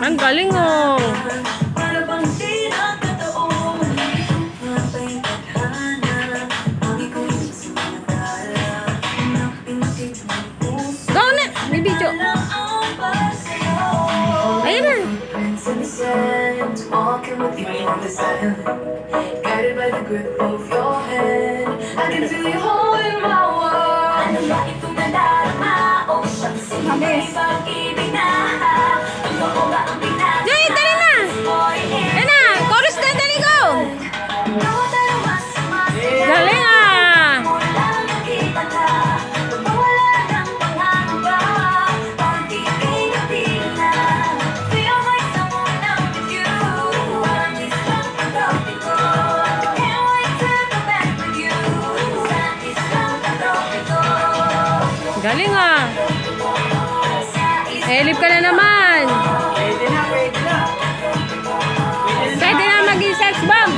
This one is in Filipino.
Ang galing oh. Go na! May video. Ayan na. Guided by the grip of your hand, I can feel you holding my world. Ano ba itong nadarama? O siyang sinigay pag-ibig na. Totoo ba ang pinag- Jay, dali na! Ayan na! Chorus na, dali go! Bawat araw sumasaya. Galing ah! Mula nang nakita ka, mawala ng pangangamba. Pag-ibig na, feel like someone I'm with you. Parang isang pagkapit ko. Can't wait to go back with you. Sa isang pagkapit ko. Galing ah! Elip ka na naman! Pwede na maging sex bomb!